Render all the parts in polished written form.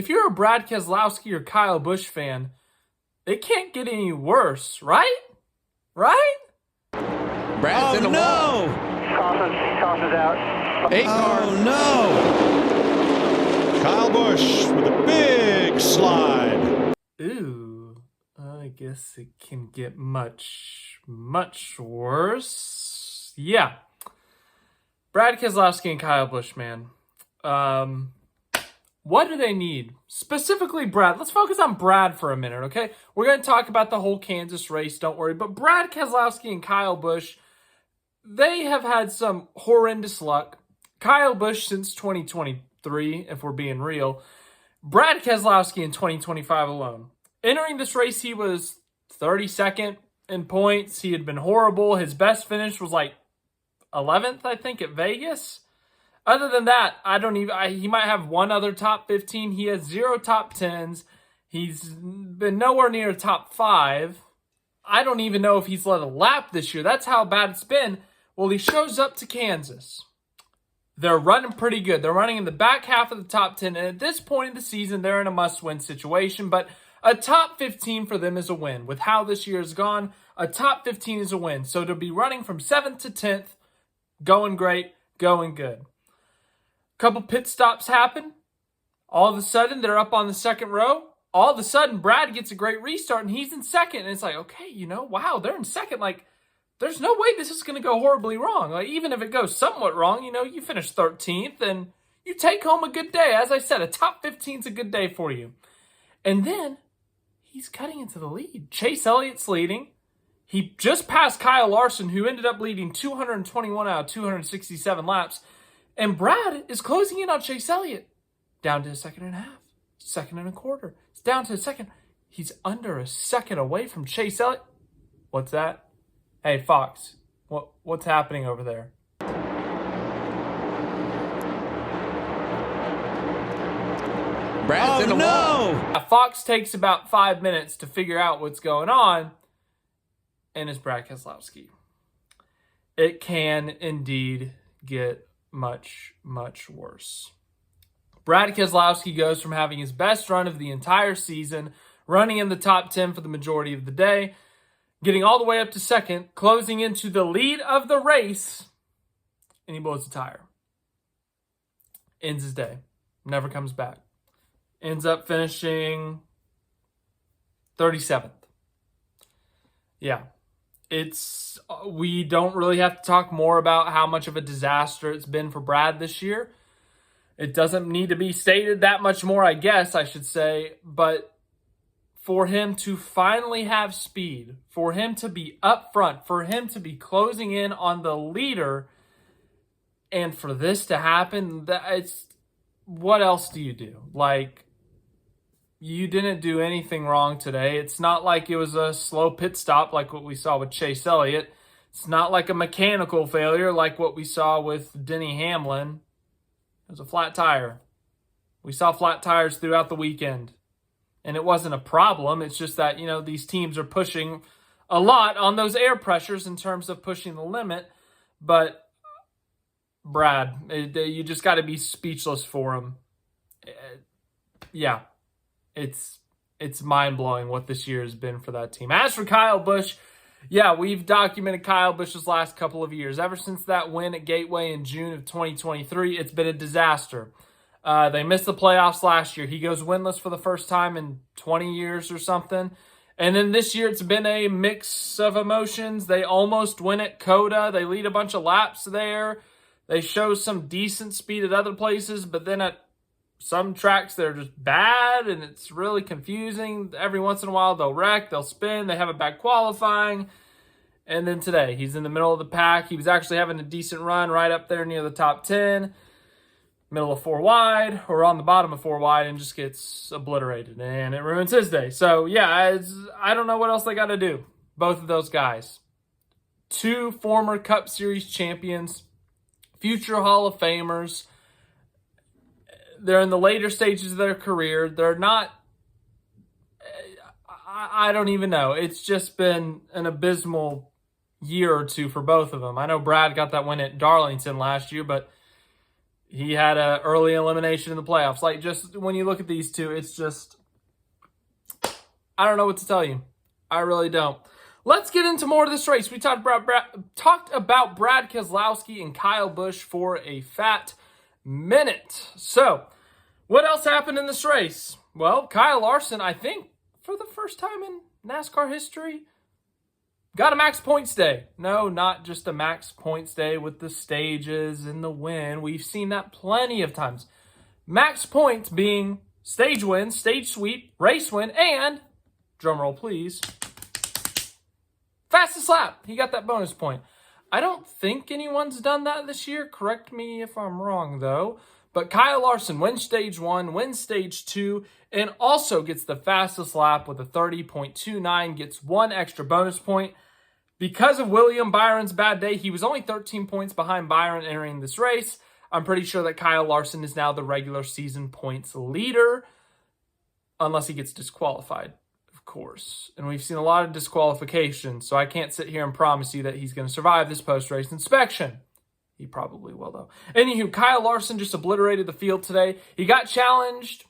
if you're a Brad Keselowski or Kyle Busch fan, it can't get any worse, right? Right? Brad's in the wall. Caution's out. 8 car. Oh, no. Kyle Busch with a big slide. Ooh, I guess it can get much, much worse. Yeah. Brad Keselowski and Kyle Busch, man. What do they need? Specifically, Brad. Let's focus on Brad for a minute, okay? We're going to talk about the whole Kansas race, don't worry. But Brad Keselowski and Kyle Busch, they have had some horrendous luck. Kyle Busch since 2023, if we're being real. Brad Keselowski in 2025 alone. Entering this race, he was 32nd in points. He had been horrible. His best finish was like 11th, I think, at Vegas. Other than that, he might have one other top 15. He has 0 top 10s. He's been nowhere near a top 5. I don't even know if he's led a lap this year. That's how bad it's been. Well, he shows up to Kansas. They're running pretty good. They're running in the back half of the top 10. And at this point in the season, they're in a must-win situation. But a top 15 for them is a win. With how this year has gone, a top 15 is a win. So to be running from 7th to 10th, going great, going good. Couple pit stops happen. All of a sudden, they're up on the second row. All of a sudden, Brad gets a great restart, and he's in second. And it's like, okay, wow, they're in second. Like, there's no way this is going to go horribly wrong. Like, even if it goes somewhat wrong, you finish 13th, and you take home a good day. As I said, a top 15 is a good day for you. And then, he's cutting into the lead. Chase Elliott's leading. He just passed Kyle Larson, who ended up leading 221 out of 267 laps. And Brad is closing in on Chase Elliott. Down to a second and a half. Second and a quarter. It's down to a second. He's under a second away from Chase Elliott. What's that? Hey, Fox. What's happening over there? Brad's in the wall. Fox takes about 5 minutes to figure out what's going on. And it's Brad Keselowski. It can indeed get much, much worse. Brad Keselowski goes from having his best run of the entire season, running in the top 10 for the majority of the day, getting all the way up to second, closing into the lead of the race, and he blows a tire. Ends his day. Never comes back. Ends up finishing 37th. Yeah. We don't really have to talk more about how much of a disaster it's been for Brad this year. It doesn't need to be stated that much more, I guess I should say. But for him to finally have speed, for him to be up front, for him to be closing in on the leader, and for this to happen, what else do you do? Like, you didn't do anything wrong today. It's not like it was a slow pit stop like what we saw with Chase Elliott. It's not like a mechanical failure like what we saw with Denny Hamlin. It was a flat tire. We saw flat tires throughout the weekend. And it wasn't a problem. It's just that, these teams are pushing a lot on those air pressures in terms of pushing the limit. But, Brad, you just got to be speechless for him. Yeah. It's mind-blowing what this year has been for that team. As for Kyle Busch, yeah, we've documented Kyle Busch's last couple of years. Ever since that win at Gateway in June of 2023, it's been a disaster. They missed the playoffs last year. He goes winless for the first time in 20 years or something. And then this year, it's been a mix of emotions. They almost win at Coda. They lead a bunch of laps there. They show some decent speed at other places, but then at some tracks, they're just bad, and it's really confusing. Every once in a while, they'll wreck, they'll spin, they have a bad qualifying. And then today, he's in the middle of the pack. He was actually having a decent run right up there near the top 10, middle of 4 wide, or on the bottom of 4 wide, and just gets obliterated. And it ruins his day. So, yeah, I don't know what else they got to do. Both of those guys. 2 former Cup Series champions, future Hall of Famers. They're in the later stages of their career. They're not, I don't even know. It's just been an abysmal year or two for both of them. I know Brad got that win at Darlington last year, but He had an early elimination in the playoffs. Like, just when you look at these two, it's just, I don't know what to tell you. I really don't. Let's get into more of this race. We talked about Brad Keselowski and Kyle Busch for a fat minute. So, what else happened in this race? Well, Kyle Larson, I think, for the first time in NASCAR history, got a max points day. No, not just a max points day with the stages and the win. We've seen that plenty of times. Max points being stage win, stage sweep, race win, and, drumroll please, fastest lap. He got that bonus point. I don't think anyone's done that this year. Correct me if I'm wrong, though. But Kyle Larson wins stage 1, wins stage 2, and also gets the fastest lap with a 30.29, gets 1 extra bonus point. Because of William Byron's bad day, he was only 13 points behind Byron entering this race. I'm pretty sure that Kyle Larson is now the regular season points leader, unless he gets disqualified, of course. And we've seen a lot of disqualifications, so I can't sit here and promise you that he's going to survive this post-race inspection. He probably will, though. Anywho, Kyle Larson just obliterated the field today. He got challenged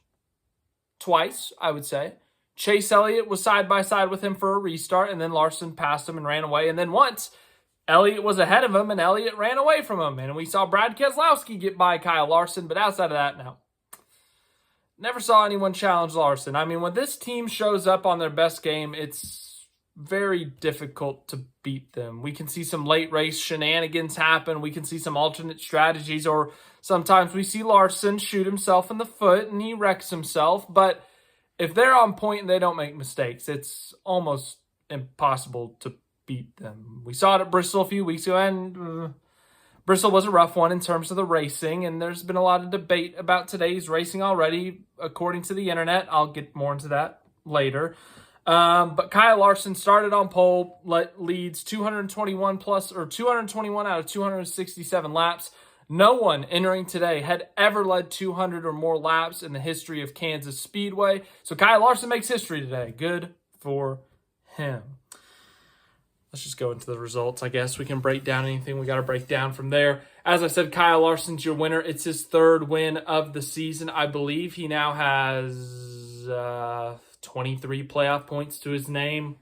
twice, I would say. Chase Elliott was side by side with him for a restart, and then Larson passed him and ran away. And then once, Elliott was ahead of him, and Elliott ran away from him. And we saw Brad Keselowski get by Kyle Larson, but outside of that, no. Never saw anyone challenge Larson. I mean, when this team shows up on their best game, it's very difficult to beat them. We can see some late race shenanigans happen. We can see some alternate strategies, or sometimes we see Larson shoot himself in the foot and he wrecks himself. But if they're on point and they don't make mistakes, it's almost impossible to beat them. We saw it at Bristol a few weeks ago, and Bristol was a rough one in terms of the racing, and there's been a lot of debate about today's racing already, according to the internet. I'll get more into that later. But Kyle Larson started on pole, leads 221 out of 267 laps. No one entering today had ever led 200 or more laps in the history of Kansas Speedway. So Kyle Larson makes history today. Good for him. Let's just go into the results. I guess we can break down anything we got to break down from there. As I said, Kyle Larson's your winner. It's his 3rd win of the season. I believe he now has 23 playoff points to his name.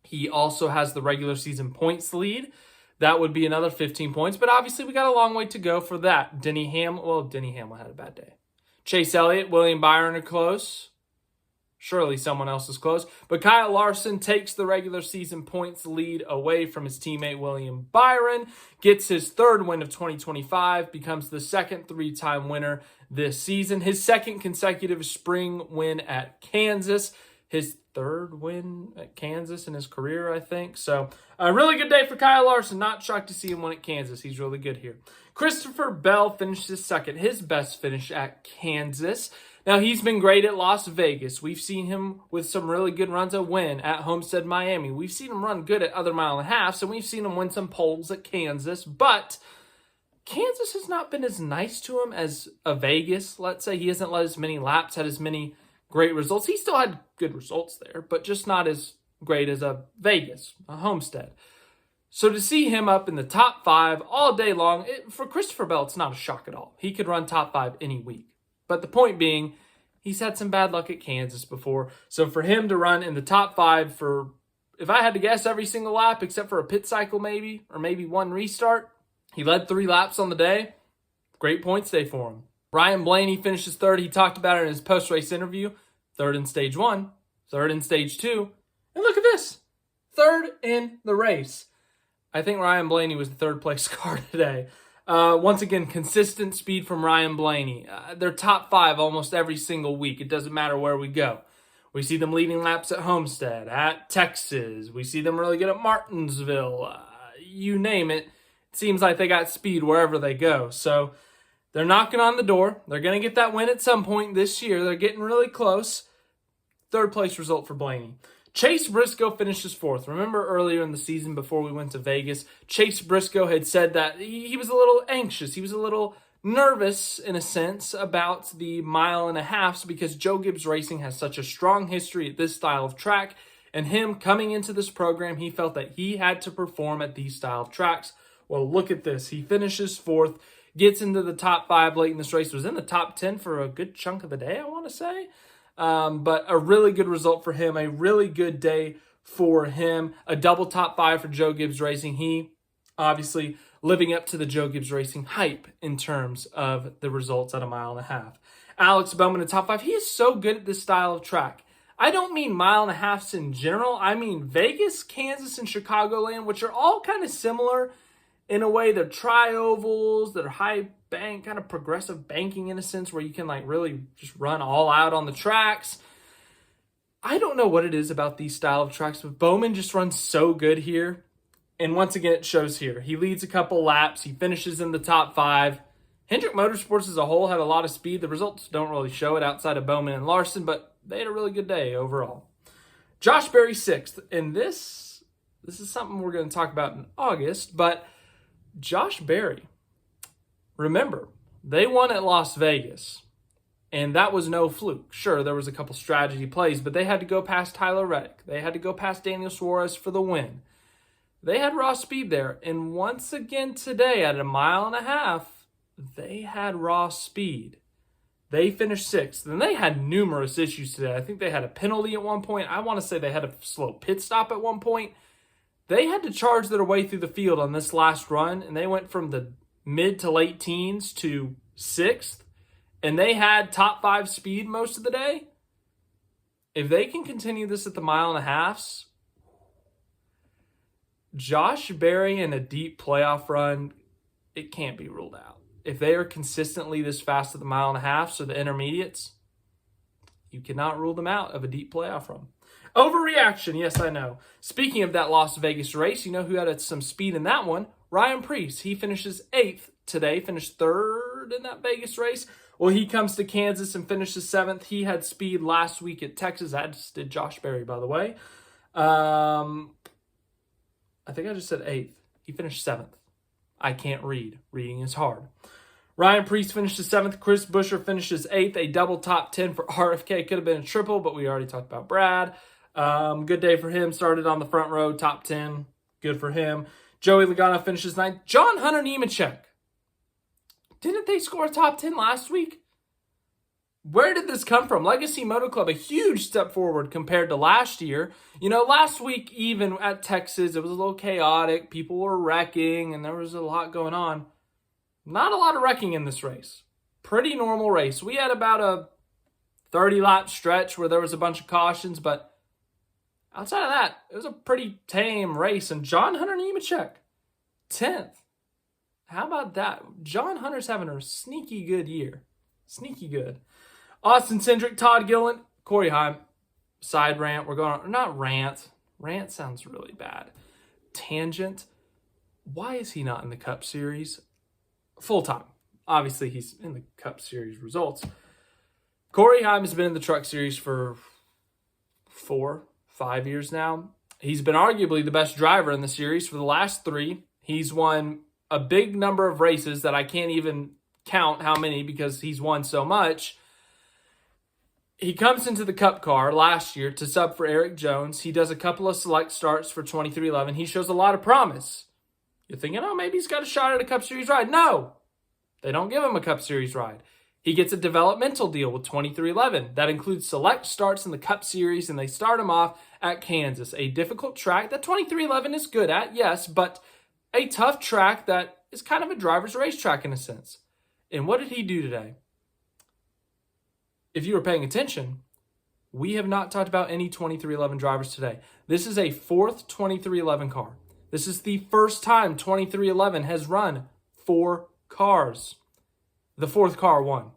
He also has the regular season points lead. That would be another 15 points, but obviously we got a long way to go for that. Denny Hamlin had a bad day. Chase Elliott, William Byron are close. Surely someone else is close. But Kyle Larson takes the regular season points lead away from his teammate William Byron, gets his 3rd win of 2025, becomes the second 3-time winner this season. His 2nd consecutive spring win at Kansas. His 3rd win at Kansas in his career, I think. So, a really good day for Kyle Larson. Not shocked to see him win at Kansas. He's really good here. Christopher Bell finishes 2nd, his best finish at Kansas. Now, he's been great at Las Vegas. We've seen him with some really good runs at win at Homestead, Miami. We've seen him run good at other mile and a halves, and we've seen him win some poles at Kansas. But Kansas has not been as nice to him as a Vegas. Let's say he hasn't led as many laps, had as many great results. He still had good results there, but just not as great as a Vegas, a Homestead. So to see him up in the top 5 all day long, for Christopher Bell, it's not a shock at all. He could run top 5 any week. But the point being, he's had some bad luck at Kansas before. So for him to run in the top 5 for, if I had to guess, every single lap, except for a pit cycle maybe, or maybe 1 restart, he led 3 laps on the day. Great points day for him. Ryan Blaney finishes 3rd. He talked about it in his post-race interview. 3rd in stage 1, 3rd in stage 2. And look at this. 3rd in the race. I think Ryan Blaney was the 3rd place car today. Once again, consistent speed from Ryan Blaney. They're top 5 almost every single week. It doesn't matter where we go. We see them leading laps at Homestead, at Texas. We see them really good at Martinsville. You name it. It seems like they got speed wherever they go. So they're knocking on the door. They're going to get that win at some point this year. They're getting really close. 3rd place result for Blaney. Chase Briscoe finishes 4th. Remember earlier in the season before we went to Vegas, Chase Briscoe had said that he was a little anxious. He was a little nervous, in a sense, about the 1.5 miles because Joe Gibbs Racing has such a strong history at this style of track. And him coming into this program, he felt that he had to perform at these style of tracks. Well, look at this. He finishes 4th. gets into the top 5 late in this race. Was in the top 10 for a good chunk of the day, I want to say. But a really good result for him, a really good day for him. A double top 5 for Joe Gibbs Racing. He obviously living up to the Joe Gibbs Racing hype in terms of the results at a 1.5 miles. Alex Bowman in top 5. He is so good at this style of track. I don't mean 1.5 miles in general. I mean Vegas, Kansas, and Chicagoland, which are all kind of similar in a way. They're tri-ovals, they're high bank, kind of progressive banking in a sense, where you can like really just run all out on the tracks. I don't know what it is about these style of tracks, but Bowman just runs so good here. And once again, it shows here. He leads a couple laps. He finishes in the top 5. Hendrick Motorsports as a whole had a lot of speed. The results don't really show it outside of Bowman and Larson, but they had a really good day overall. Josh Berry 6th. And this is something we're going to talk about in August, but Josh Berry, remember, they won at Las Vegas, and that was no fluke. Sure, there was a couple strategy plays, but they had to go past Tyler Reddick. They had to go past Daniel Suarez for the win. They had raw speed there, and once again today at a 1.5 miles, they had raw speed. They finished 6th, and they had numerous issues today. I think they had a penalty at one point. I want to say they had a slow pit stop at one point. They had to charge their way through the field on this last run, and they went from the mid to late teens to 6th, and they had top 5 speed most of the day. If they can continue this at the 1.5 miles, Josh Berry in a deep playoff run, it can't be ruled out. If they are consistently this fast at the 1.5 miles or the intermediates, you cannot rule them out of a deep playoff run. Overreaction, yes, I know. Speaking of that Las Vegas race, you know who had some speed in that one? Ryan Preece. He finishes 8th today, finished 3rd in that Vegas race. Well, he comes to Kansas and finishes 7th. He had speed last week at Texas. That just did Josh Berry, by the way. I think I just said 8th. He finished 7th. I can't read. Reading is hard. Ryan Preece finishes 7th. Chris Buescher finishes 8th. A double top 10 for RFK. Could have been a triple, but we already talked about Brad. Good day for him. Started on the front row, top 10. Good for him. Joey Logano finishes 9th. John Hunter Nemechek. Didn't they score a top 10 last week? Where did this come from? Legacy Moto Club, a huge step forward compared to last year. You know, last week, even at Texas, it was a little chaotic. People were wrecking, and there was a lot going on. Not a lot of wrecking in this race. Pretty normal race. We had about a 30-lap stretch where there was a bunch of cautions, but outside of that, it was a pretty tame race. And John Hunter Nemechek, 10th. How about that? John Hunter's having a sneaky good year. Sneaky good. Austin Cindric, Todd Gilliland, Corey Heim. Side rant. We're going on, not rant. Rant sounds really bad. Tangent. Why is he not in the Cup Series full time? Obviously, he's in the Cup Series results. Corey Heim has been in the Truck Series for 4-5 years now. He's been arguably the best driver in the series for the last 3. He's won a big number of races that I can't even count how many because he's won so much. He comes into the Cup car last year to sub for Eric Jones. He does a couple of select starts for 2311. He shows a lot of promise. You're thinking, oh, maybe he's got a shot at a Cup Series ride. No, they don't give him a Cup Series ride. He gets a developmental deal with 2311. That includes select starts in the Cup Series, and they start him off at Kansas, a difficult track that 2311 is good at, yes, but a tough track that is kind of a driver's racetrack in a sense. And what did he do today? If you were paying attention, we have not talked about any 2311 drivers today. This is a 4th 2311 car. This is the first time 2311 has run 4 cars. The 4th car won.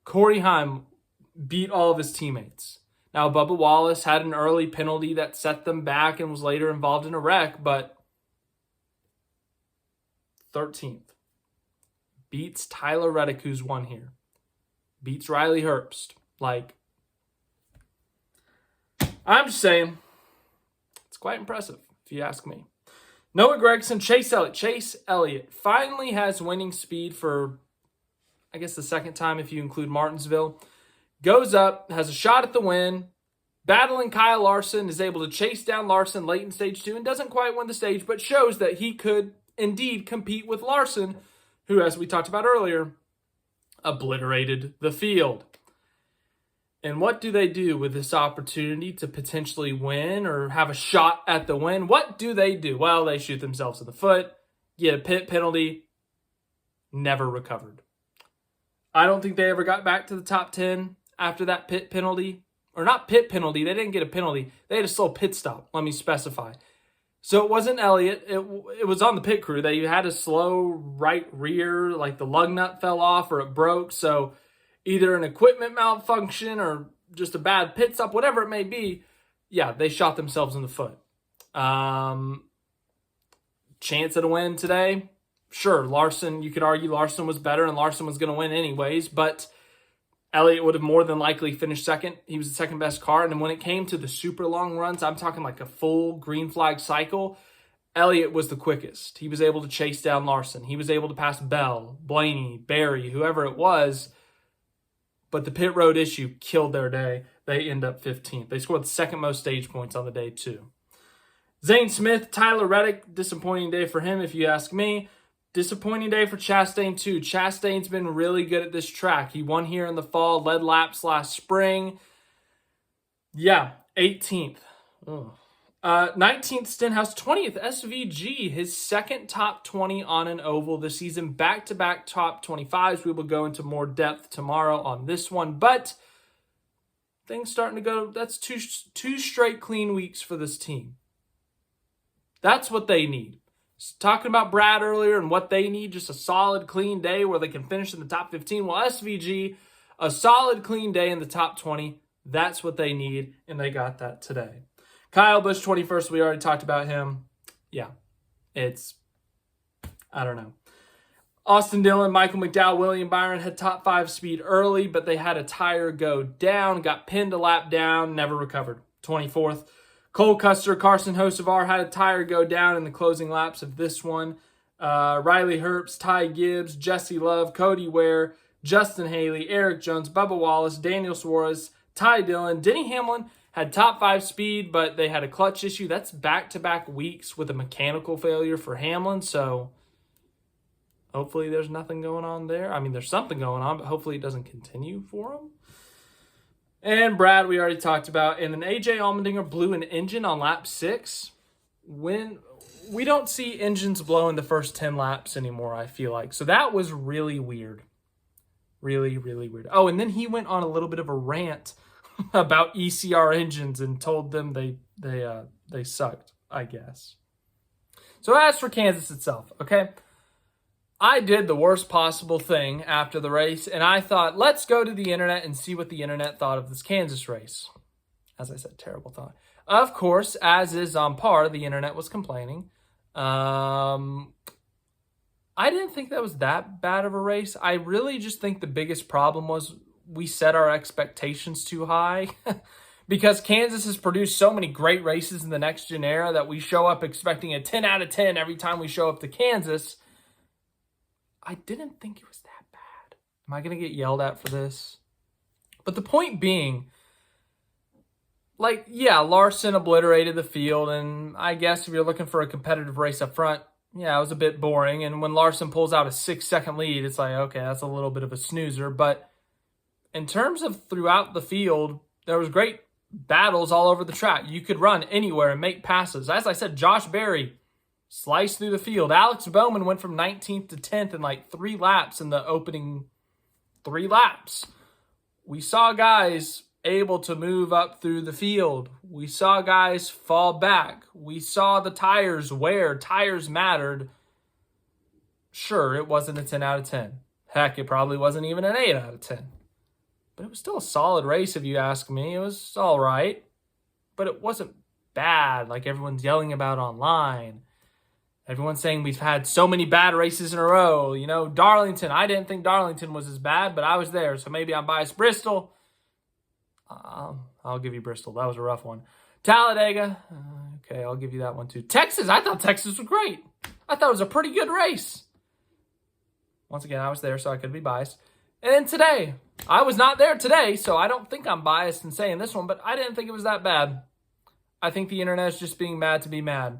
Corey Heim beat all of his teammates. Now, Bubba Wallace had an early penalty that set them back and was later involved in a wreck, but 13th. Beats Tyler Reddick, who's won here. Beats Riley Herbst. Like, I'm just saying, it's quite impressive, if you ask me. Noah Gragson, Chase Elliott. Chase Elliott finally has winning speed for, I guess, the second time if you include Martinsville. Goes up, has a shot at the win, battling Kyle Larson, is able to chase down Larson late in stage 2 and doesn't quite win the stage, but shows that he could indeed compete with Larson who, as we talked about earlier, obliterated the field. And what do they do with this opportunity to potentially win or have a shot at the win? What do? Well, they shoot themselves in the foot, get a pit penalty, never recovered. I don't think they ever got back to the top 10 after that pit penalty. Or not pit penalty, they didn't get a penalty. They had a slow pit stop, let me specify. So it wasn't Elliott, it was on the pit crew. They had a slow right rear, like the lug nut fell off or it broke. So either an equipment malfunction or just a bad pit stop, whatever it may be, yeah, they shot themselves in the foot. Chance at a win today? Sure, Larson, you could argue Larson was better and Larson was going to win anyways, but Elliott would have more than likely finished second. He was the second best car. And then when it came to the super long runs, I'm talking like a full green flag cycle, Elliott was the quickest. He was able to chase down Larson. He was able to pass Bell, Blaney, Barry, whoever it was. But the pit road issue killed their day. They end up 15th. They scored the second most stage points on the day, too. Zane Smith, Tyler Reddick, disappointing day for him, if you ask me. Disappointing day for Chastain, too. Chastain's been really good at this track. He won here in the fall, led laps last spring. Yeah, 18th. 19th Stenhouse, 20th SVG, his second top 20 on an oval this season. Back-to-back top 25s. We will go into more depth tomorrow on this one. But things starting to go, that's two straight clean weeks for this team. That's what they need. Talking about Brad earlier and what they need, just a solid, clean day where they can finish in the top 15. Well, SVG, a solid, clean day in the top 20. That's what they need, and they got that today. Kyle Busch, 21st. We already talked about him. Yeah, I don't know. Austin Dillon, Michael McDowell, William Byron had top 5 speed early, but they had a tire go down, got pinned a lap down, never recovered. 24th. Cole Custer, Carson Hocevar had a tire go down in the closing laps of this one. Riley Herbst, Ty Gibbs, Jesse Love, Cody Ware, Justin Haley, Eric Jones, Bubba Wallace, Daniel Suarez, Ty Dillon, Denny Hamlin had top 5 speed, but they had a clutch issue. That's back-to-back weeks with a mechanical failure for Hamlin, so hopefully there's nothing going on there. I mean, there's something going on, but hopefully it doesn't continue for him. And Brad, we already talked about. And then AJ Allmendinger blew an engine on lap 6. When we don't see engines blow in the first 10 laps anymore, I feel like. So that was really weird. Really, really weird. Oh, and then he went on a little bit of a rant about ECR engines and told them they sucked, I guess. So as for Kansas itself, okay, I did the worst possible thing after the race, and I thought, let's go to the internet and see what the internet thought of this Kansas race. As I said, terrible thought. Of course, as is on par, the internet was complaining. I didn't think that was that bad of a race. I really just think the biggest problem was we set our expectations too high. Because Kansas has produced so many great races in the next gen era that we show up expecting a 10 out of 10 every time we show up to Kansas. I didn't think it was that bad. Am I going to get yelled at for this? But the point being, like, yeah, Larson obliterated the field, and I guess if you're looking for a competitive race up front, yeah, it was a bit boring. And when Larson pulls out a 6-second lead, it's like, okay, that's a little bit of a snoozer. But in terms of throughout the field, there was great battles all over the track. You could run anywhere and make passes. As I said, Josh Berry sliced through the field. Alex Bowman went from 19th to 10th in like 3 laps in the opening 3 laps. We saw guys able to move up through the field. We saw guys fall back. We saw the tires wear. Tires mattered. Sure, it wasn't a 10 out of 10. Heck, it probably wasn't even an 8 out of 10. But it was still a solid race if you ask me. It was all right. But it wasn't bad like everyone's yelling about online. Everyone's saying we've had so many bad races in a row. You know, Darlington, I didn't think Darlington was as bad, but I was there, so maybe I'm biased. Bristol, I'll give you Bristol. That was a rough one. Talladega, okay, I'll give you that one too. Texas, I thought Texas was great. I thought it was a pretty good race. Once again, I was there, so I could be biased. And then today, I was not there today, so I don't think I'm biased in saying this one, but I didn't think it was that bad. I think the internet is just being mad to be mad.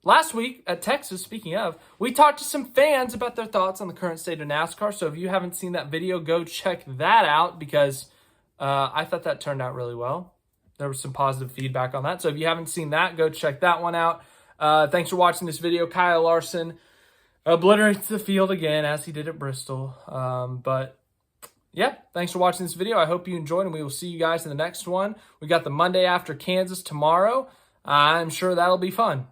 last week at Texas, speaking of, we talked to some fans about their thoughts on the current state of NASCAR. So if you haven't seen that video, go check that out because I thought that turned out really well. There was some positive feedback on that. So if you haven't seen that, go check that one out. Thanks for watching this video. Kyle Larson obliterates the field again as he did at Bristol. But yeah, thanks for watching this video. I hope you enjoyed, and we will see you guys in the next one. We got the Monday after Kansas tomorrow. I'm sure that'll be fun.